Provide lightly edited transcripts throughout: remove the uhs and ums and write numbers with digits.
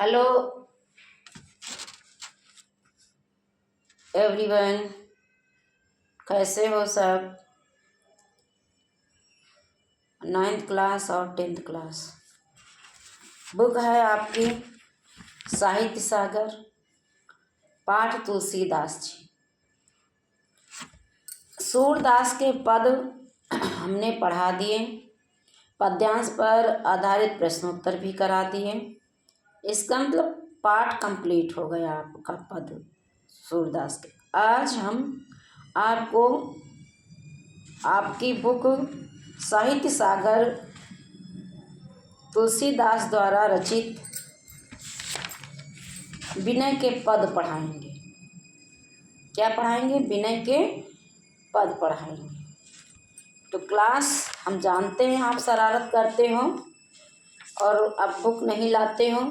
Hello everyone, कैसे हो सब। 9th क्लास और 10th क्लास। बुक है आपकी साहित्य सागर, पाठ तुलसीदास जी। सूरदास के पद हमने पढ़ा दिए, पद्यांश पर आधारित प्रश्नोत्तर भी करा दिए। इसका मतलब पाठ कंप्लीट हो गया आपका पद सूरदास के। आज हम आपको आपकी बुक साहित्य सागर तुलसीदास द्वारा रचित विनय के पद पढ़ाएंगे। क्या पढ़ाएंगे? विनय के पद पढ़ाएंगे। तो क्लास हम जानते हैं आप शरारत करते हो और अब बुक नहीं लाते हो,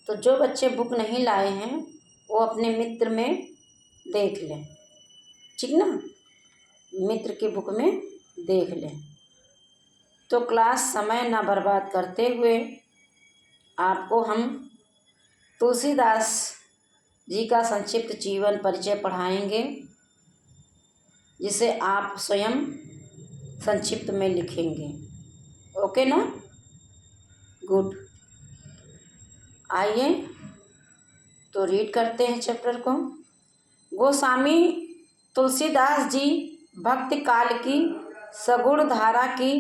तो जो बच्चे बुक नहीं लाए हैं वो अपने मित्र में देख लें, ठीक ना। मित्र की बुक में देख लें। तो क्लास समय ना बर्बाद करते हुए आपको हम तुलसीदास जी का संक्षिप्त जीवन परिचय पढ़ाएंगे, जिसे आप स्वयं संक्षिप्त में लिखेंगे। ओके ना? गुड। आइए तो रीड करते हैं चैप्टर को। गोस्वामी तुलसीदास जी भक्ति काल की सगुण धारा की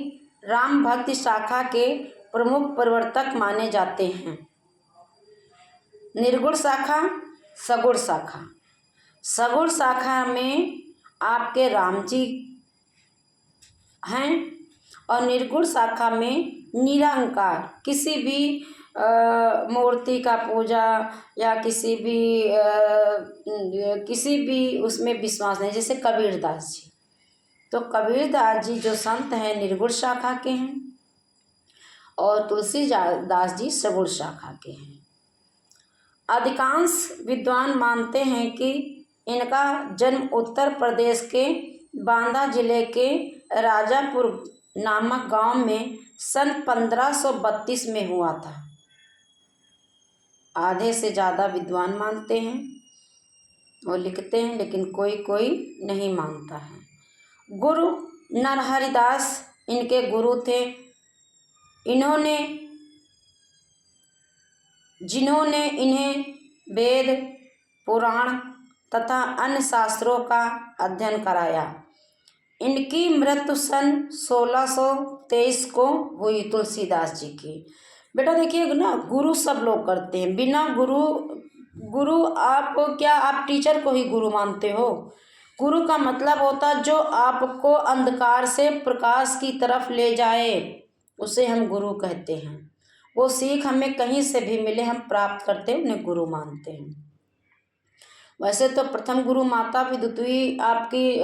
राम भक्ति शाखा के प्रमुख प्रवर्तक माने जाते हैं। निर्गुण शाखा, सगुण शाखा। सगुण शाखा में आपके राम जी हैं और निर्गुण शाखा में निरंकार किसी भी मूर्ति का पूजा या किसी भी उसमें विश्वास नहीं। जैसे कबीरदास जी, तो कबीरदास जी जो संत हैं निर्गुण शाखा के हैं और तुलसीदास जी सगुण शाखा के हैं। अधिकांश विद्वान मानते हैं कि इनका जन्म उत्तर प्रदेश के बांदा जिले के राजापुर नामक गांव में सन 1532 में हुआ था। आधे से ज़्यादा विद्वान मानते हैं, वो लिखते हैं, लेकिन कोई कोई नहीं मानता है। गुरु नरहरिदास इनके गुरु थे। जिन्होंने इन्हें वेद, पुराण तथा अन्य शास्त्रों का अध्ययन कराया। इनकी मृत्यु सन 1623 को हुई तुलसीदास जी की। बेटा देखिए ना, गुरु सब लोग करते हैं, बिना गुरु आप टीचर को ही गुरु मानते हो। गुरु का मतलब होता जो आपको अंधकार से प्रकाश की तरफ ले जाए, उसे हम गुरु कहते हैं। वो सीख हमें कहीं से भी मिले, हम प्राप्त करते हैं, उन्हें गुरु मानते हैं। वैसे तो प्रथम गुरु माता भी द्वितीय आपकी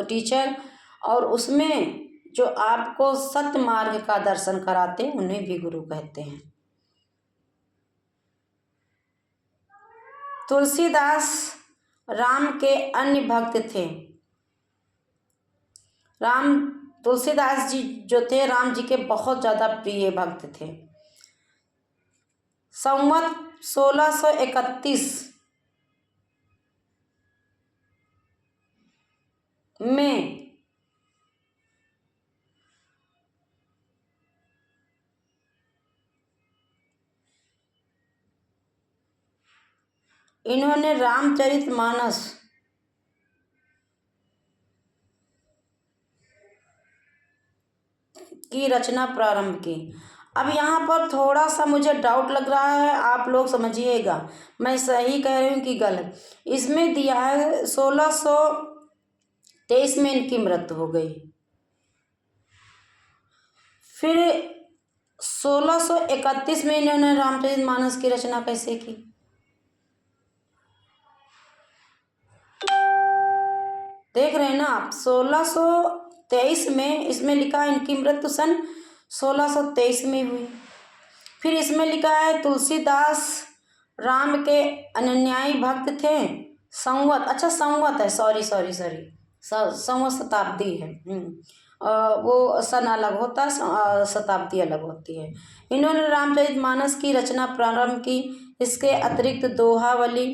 टीचर, और उसमें जो आपको सत्य मार्ग का दर्शन कराते हैं उन्हें भी गुरु कहते हैं। तुलसीदास राम के अन्य भक्त थे। तुलसीदास जी जो थे राम जी के बहुत ज़्यादा प्रिय भक्त थे। संवत 1631 में इन्होंने रामचरितमानस की रचना प्रारंभ की। अब यहाँ पर थोड़ा सा मुझे डाउट लग रहा है, आप लोग समझिएगा मैं सही कह रही हूँ कि गलत। इसमें दिया है 1623 में इनकी मृत्यु हो गई। फिर 1631 में इन्होंने रामचरितमानस की रचना कैसे की? देख रहे हैं ना आप, 1623 में इसमें लिखा है इनकी मृत्यु सन 1623 में हुई। फिर इसमें लिखा है तुलसीदास राम के अनुयायी भक्त थे। संवत, अच्छा संवत है, सॉरी संवत शताब्दी है। वो सन अलग होता है, शताब्दी अलग होती है। इन्होंने रामचरितमानस की रचना प्रारंभ की। इसके अतिरिक्त दोहावली,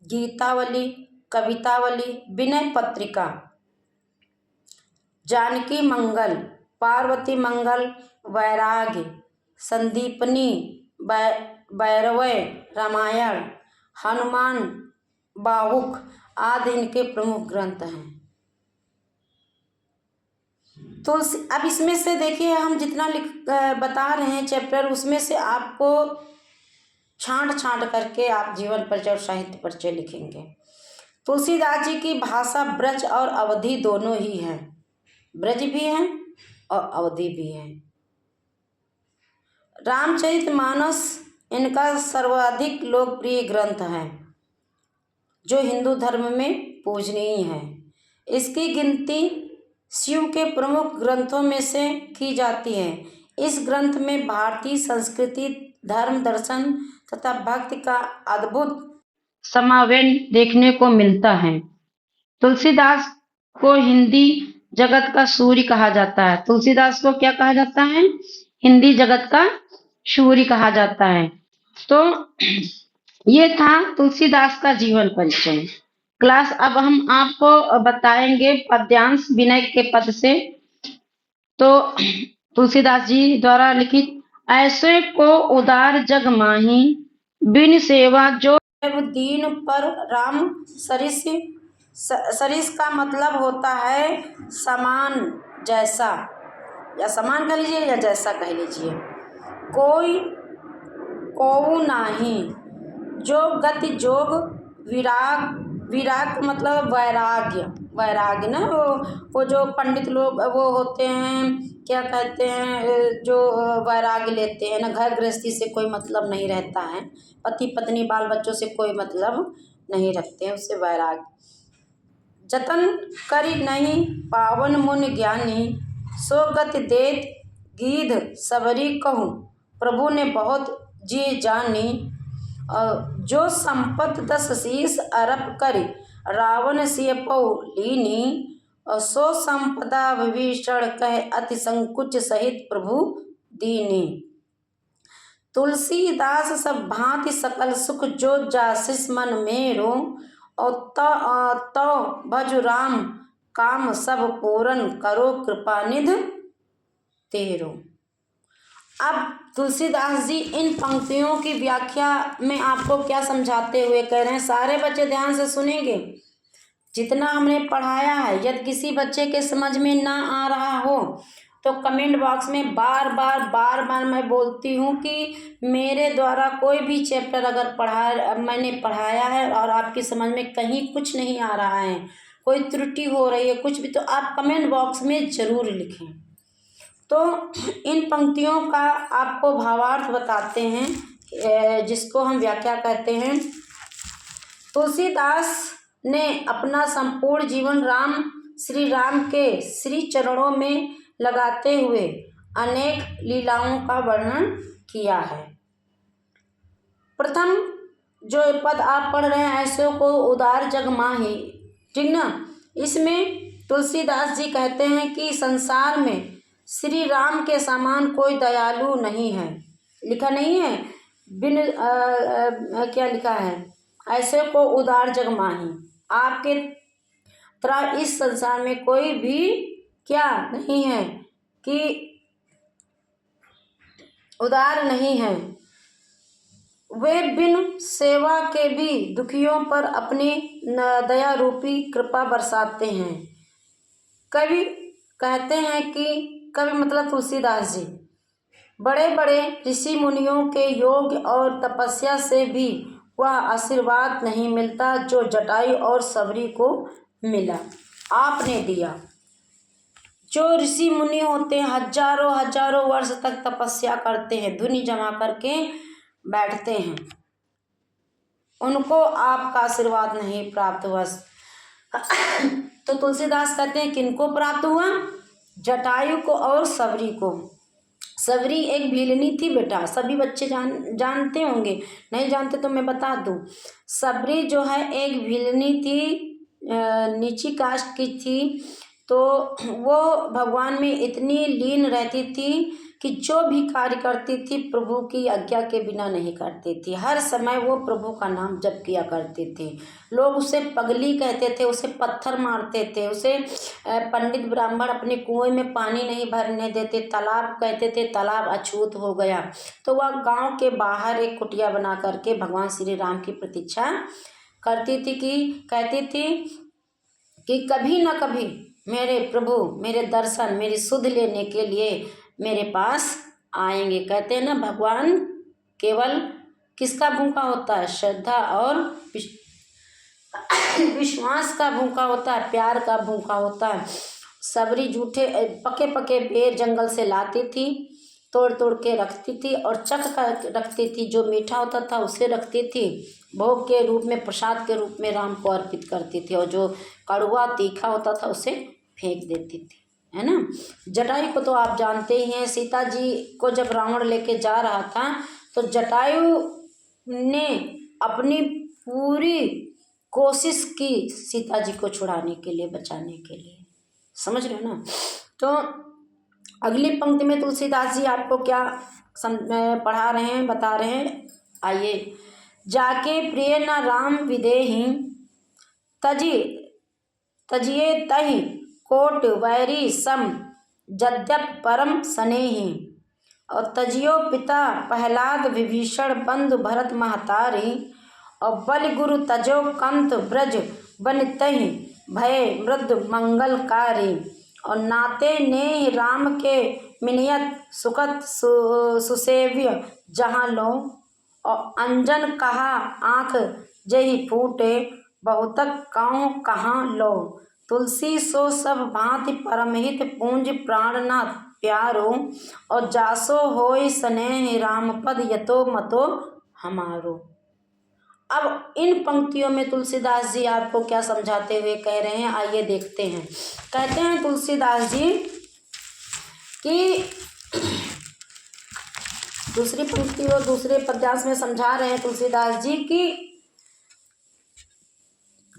गीतावली, कवितावली, विनय पत्रिका, जानकी मंगल, पार्वती मंगल, वैराग्य, संदीपनी, भैरवय रामायण, हनुमान बाहुक आदि इनके प्रमुख ग्रंथ हैं। तुलसी, अब इसमें से देखिए हम जितना बता रहे हैं चैप्टर, उसमें से आपको छांट करके आप जीवन परिचय और साहित्य परिचय लिखेंगे। तुलसीदास जी की भाषा ब्रज और अवधी दोनों ही है, ब्रज भी है और अवधी भी है। रामचरितमानस इनका सर्वाधिक लोकप्रिय ग्रंथ है जो हिंदू धर्म में पूजनीय है। इसकी गिनती शिव के प्रमुख ग्रंथों में से की जाती है। इस ग्रंथ में भारतीय संस्कृति, धर्म, दर्शन तथा भक्ति का अद्भुत समावेश देखने को मिलता है। तुलसीदास को हिंदी जगत का सूर्य कहा जाता है। तुलसीदास को क्या कहा जाता है? हिंदी जगत का सूर्य कहा जाता है। तो ये था तुलसीदास का जीवन परिचय। क्लास अब हम आपको बताएंगे पद्यांश विनय के पद से। तो तुलसीदास जी द्वारा लिखित ऐसे को उदार जग माही, बिन सेवा जो दीन पर राम सरिस। सरिस का मतलब होता है समान, जैसा, या समान कह लीजिए या जैसा कह लीजिए। कोई कोऊ नाही, जो गति जोग विराग, विराग मतलब वैराग्य ना, वो जो पंडित लोग वो होते हैं, क्या कहते हैं, जो वैराग्य लेते हैं ना, घर गृहस्थी से कोई मतलब नहीं रहता है, पति पत्नी बाल बच्चों से कोई मतलब नहीं रखते हैं, उससे वैराग्य। जतन करी नहीं पावन मुनि ज्ञानी, सो गति देत गीध सबरी कहूँ, प्रभु ने बहुत जी जानी। जो संपत 10 शीस अरप करी, रावण सिय पौ लीनी, सो संपदा विभीषण कहे, अति संकुच सहित प्रभु दीनी। तुलसीदास सब भांति सकल सुख, जो जासिस मन मेरो, और तो भजु राम काम सब पूरन, करो कृपानिध तेरो। अब तुलसीदास जी इन पंक्तियों की व्याख्या में आपको क्या समझाते हुए कह रहे हैं, सारे बच्चे ध्यान से सुनेंगे। जितना हमने पढ़ाया है, यदि किसी बच्चे के समझ में ना आ रहा हो तो कमेंट बॉक्स में बार बार मैं बोलती हूँ कि मेरे द्वारा कोई भी चैप्टर अगर मैंने पढ़ाया है और आपकी समझ में कहीं कुछ नहीं आ रहा है, कोई त्रुटि हो रही है, कुछ भी, तो आप कमेंट बॉक्स में ज़रूर लिखें। तो इन पंक्तियों का आपको भावार्थ बताते हैं, जिसको हम व्याख्या कहते हैं। तुलसीदास ने अपना संपूर्ण जीवन श्री राम के श्री चरणों में लगाते हुए अनेक लीलाओं का वर्णन किया है। प्रथम जो पद आप पढ़ रहे हैं, ऐसे को उदार जग माही, ठीक ना, इसमें तुलसीदास जी कहते हैं कि संसार में श्री राम के समान कोई दयालु नहीं है। लिखा नहीं है, क्या लिखा है, ऐसे को उदार जग माही, आपके तरह इस संसार में कोई भी क्या नहीं है कि उदार नहीं है। वे बिन सेवा के भी दुखियों पर अपनी दया रूपी कृपा बरसाते हैं। कवि कहते हैं कि कवि मतलब तुलसीदास जी, बड़े बड़े ऋषि मुनियों के योग और तपस्या से भी वह आशीर्वाद नहीं मिलता जो जटायु और सबरी को मिला, आपने दिया। जो ऋषि मुनि होते हैं, हजारों वर्ष तक तपस्या करते हैं, धुनि जमा करके बैठते हैं, उनको आपका आशीर्वाद नहीं प्राप्त हुआ। तो तुलसीदास कहते हैं किनको प्राप्त हुआ? जटायु को और सबरी को। सबरी एक भीलनी थी बेटा, सभी बच्चे जानते होंगे, नहीं जानते तो मैं बता दूं। सबरी जो है एक भीलनी थी, नीची कास्ट की थी। तो वो भगवान में इतनी लीन रहती थी कि जो भी कार्य करती थी प्रभु की आज्ञा के बिना नहीं करती थी। हर समय वो प्रभु का नाम जप किया करती थी। लोग उसे पगली कहते थे, उसे पत्थर मारते थे, उसे पंडित ब्राह्मण अपने कुएं में पानी नहीं भरने देते, तालाब कहते थे तालाब अछूत हो गया। तो वह गांव के बाहर एक कुटिया बना करके भगवान श्री राम की प्रतीक्षा करती थी कि कहती थी कि कभी न कभी मेरे प्रभु मेरे दर्शन मेरी सुध लेने के लिए मेरे पास आएंगे। कहते हैं ना, भगवान केवल किसका भूखा होता है? श्रद्धा और विश्वास का भूखा होता है, प्यार का भूखा होता है। सबरी जूठे पके पके बेर जंगल से लाती थी, तोड़ तोड़ के रखती थी और चख कर रखती थी। जो मीठा होता था उसे रखती थी, भोग के रूप में प्रसाद के रूप में राम को अर्पित करती थी, और जो कड़वा तीखा होता था उसे फेंक देती थी, है ना। जटायु को तो आप जानते ही हैं। सीता जी को जब रावण लेके जा रहा था तो जटायु ने अपनी पूरी कोशिश की सीता जी को छुड़ाने के लिए, बचाने के लिए। समझ रहे हो ना। तो अगली पंक्ति में तुलसीदास जी आपको क्या पढ़ा रहे हैं, बता रहे हैं, आइए। जाके प्रिय न राम विदेहि, तजिए तहि कोट वैरी सम, यद्यप परम स्नेहि। और तजियो पिता प्रहलाद विभीषण, बंधु भरत महतारी। और बल गुरु तजो कंत ब्रज, बनितहि भय मृद मंगलकारी। और नाते नेह राम के मिनियत, सुखत सुसेव्य जहाँ लो। और अंजन कहा आँख जही फूटे, बहुतक काँव कहाँ लो। तुलसी सो सब भांति परमहित, पूंज प्राणनाथ प्यारो। और जासो होय स्नेह राम पद, यतो मतो हमारो। अब इन पंक्तियों में तुलसीदास जी आपको क्या समझाते हुए कह रहे हैं, आइए देखते हैं। कहते हैं तुलसीदास जी कि दूसरी पंक्ति और दूसरे पद्यांश में समझा रहे हैं तुलसीदास जी कि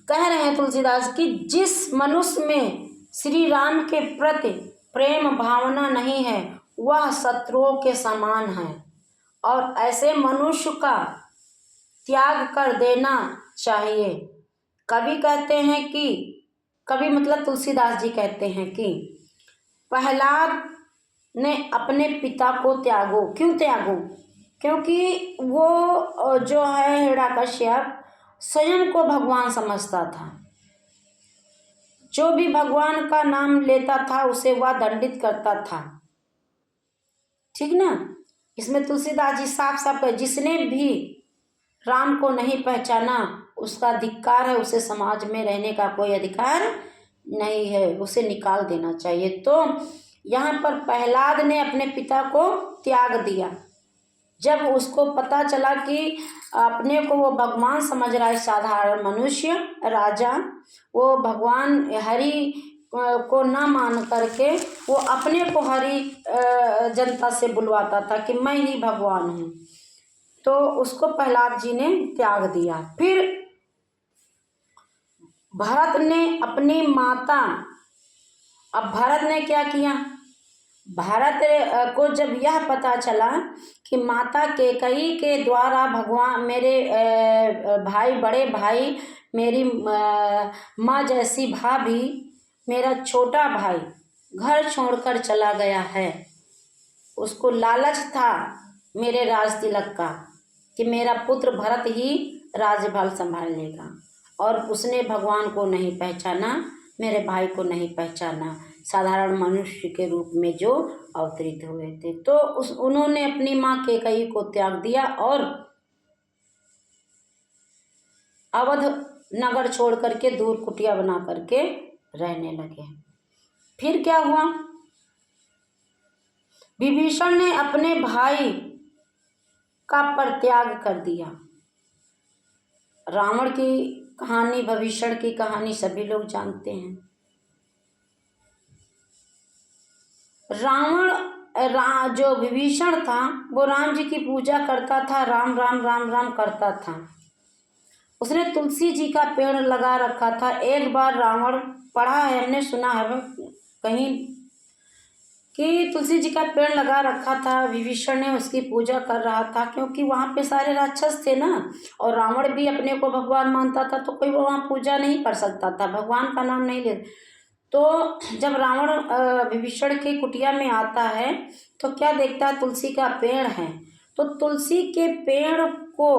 कह रहे हैं तुलसीदास कि जिस मनुष्य में श्री राम के प्रति प्रेम भावना नहीं है वह शत्रुओं के समान है, और ऐसे मनुष्य का त्याग कर देना चाहिए। कवि कहते हैं कि, कवि मतलब तुलसीदास जी कहते हैं कि प्रहलाद ने अपने पिता को त्यागो। क्यों त्यागो? क्योंकि वो जो है हिरण्यकश्यप स्वयं को भगवान समझता था। जो भी भगवान का नाम लेता था उसे वह दंडित करता था, ठीक ना। इसमें तुलसीदास जी साफ साफ कहे, जिसने भी राम को नहीं पहचाना उसका धिक्कार है, उसे समाज में रहने का कोई अधिकार नहीं है, उसे निकाल देना चाहिए। तो यहाँ पर प्रहलाद ने अपने पिता को त्याग दिया। जब उसको पता चला कि अपने को वो भगवान समझ रहा है, साधारण मनुष्य राजा, वो भगवान हरि को ना मान करके वो अपने को हरि जनता से बुलवाता था कि मैं ही भगवान हूँ। तो उसको प्रहलाद जी ने त्याग दिया। फिर भरत ने अपनी माता, अब भरत ने क्या किया? भरत को जब यह पता चला कि माता कैकेयी के द्वारा भगवान मेरे भाई, बड़े भाई, मेरी माँ जैसी भाभी, मेरा छोटा भाई घर छोड़कर चला गया है, उसको लालच था मेरे राज तिलक का कि मेरा पुत्र भरत ही राज्यभार संभाल लेगा, और उसने भगवान को नहीं पहचाना, मेरे भाई को नहीं पहचाना, साधारण मनुष्य के रूप में जो अवतरित हुए थे। तो उन्होंने अपनी माँ कैकेयी को त्याग दिया और अवध नगर छोड़ करके दूर कुटिया बना करके रहने लगे। फिर क्या हुआ? विभीषण ने अपने भाई का परित्याग कर दिया। रावण की कहानी, विभीषण की कहानी सभी लोग जानते हैं। जो विभीषण था वो राम जी की पूजा करता था, राम राम राम राम करता था। उसने तुलसी जी का पेड़ लगा रखा था। एक बार रावण पढ़ा है, हमने सुना है कहीं कि तुलसी जी का पेड़ लगा रखा था, विभीषण ने उसकी पूजा कर रहा था, क्योंकि वहाँ पे सारे राक्षस थे ना, और रावण भी अपने को भगवान मानता था, तो कोई वहाँ पूजा नहीं कर सकता था, भगवान का नाम नहीं ले। तो जब रावण विभीषण की कुटिया में आता है तो क्या देखता है, तुलसी का पेड़ है। तो तुलसी के पेड़ को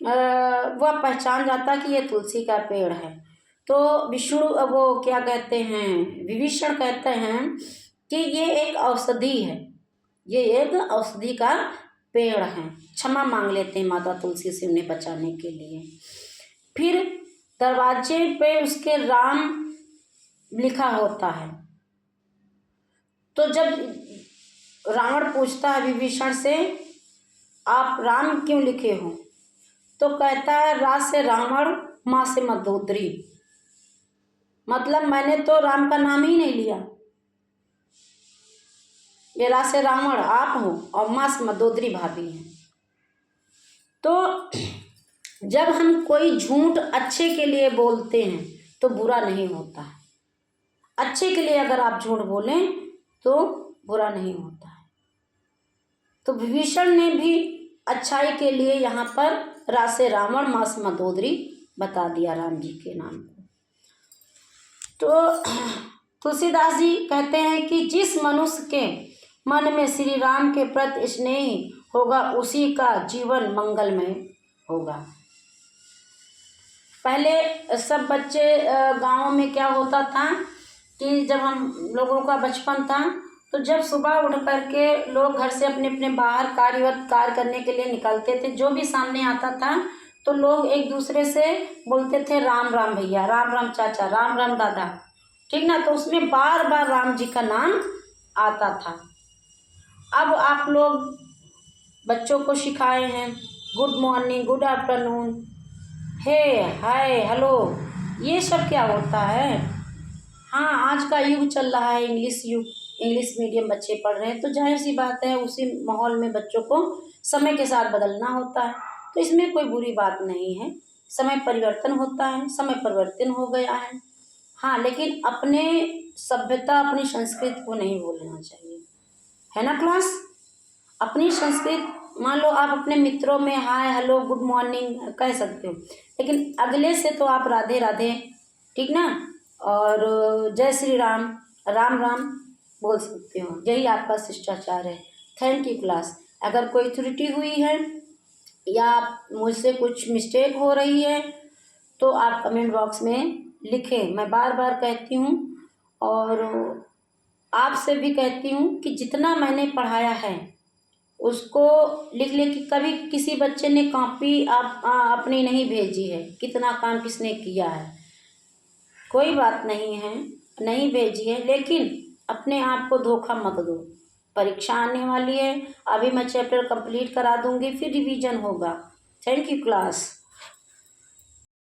वह पहचान जाता कि ये तुलसी का पेड़ है। तो विष्णु वो क्या कहते हैं, विभीषण कहते हैं कि ये एक औषधि है, ये एक औषधि का पेड़ है। क्षमा मांग लेते हैं माता तुलसी से उन्हें बचाने के लिए। फिर दरवाजे पे उसके राम लिखा होता है। तो जब रावण पूछता है विभीषण से, आप राम क्यों लिखे हो, तो कहता है रा से रावण, माँ से मंदोदरी, मतलब मैंने तो राम का नाम ही नहीं लिया। ये रा से रावण आप हो और माँ से मंदोदरी भाभी हैं। तो जब हम कोई झूठ अच्छे के लिए बोलते हैं तो बुरा नहीं होता है। अच्छे के लिए अगर आप झूठ बोलें तो बुरा नहीं होता है। तो विभीषण ने भी अच्छाई के लिए यहाँ पर रा से रावण, माँ से मंदोदरी बता दिया राम जी के नाम को। तो तुलसीदास जी कहते हैं कि जिस मनुष्य के मन में श्री राम के प्रति स्नेह होगा उसी का जीवन मंगलमय होगा। पहले सब बच्चे गाँव में क्या होता था कि जब हम लोगों का बचपन था तो जब सुबह उठ करके लोग घर से अपने अपने बाहर कार्य करने के लिए निकलते थे, जो भी सामने आता था तो लोग एक दूसरे से बोलते थे राम राम भैया, राम राम चाचा, राम राम दादा, ठीक ना। तो उसमें बार बार राम जी का नाम आता था। अब आप लोग बच्चों को सिखाए हैं गुड मॉर्निंग, गुड आफ्टरनून, हे, हाय, हेलो, ये सब क्या होता है। हाँ, आज का युग चल रहा है इंग्लिश युग, इंग्लिश मीडियम बच्चे पढ़ रहे हैं, तो जाहिर सी बात है उसी माहौल में बच्चों को समय के साथ बदलना होता है। तो इसमें कोई बुरी बात नहीं है, समय परिवर्तन होता है, समय परिवर्तन हो गया है। हाँ, लेकिन अपने सभ्यता, अपनी संस्कृति को नहीं भूलना चाहिए, है ना क्लास। अपनी संस्कृति, मान लो आप अपने मित्रों में हाय, हेलो, गुड मॉर्निंग कह सकते हो, लेकिन अगले से तो आप राधे राधे, ठीक ना, और जय श्री राम, राम राम बोल सकते हो। यही आपका शिष्टाचार है। Thank you class. अगर कोई त्रुटि हुई है या मुझसे कुछ मिस्टेक हो रही है तो आप कमेंट बॉक्स में लिखें। मैं बार बार कहती हूँ और आपसे भी कहती हूँ कि जितना मैंने पढ़ाया है उसको लिख ले। कि कभी किसी बच्चे ने कॉपी आप अपनी नहीं भेजी है, कितना काम किसने किया है, कोई बात नहीं है, नहीं भेजी है, लेकिन अपने आप को धोखा मत दो। परीक्षा आने वाली है, अभी मैं चैप्टर कंप्लीट करा दूंगी, फिर रिवीजन होगा। Thank you class.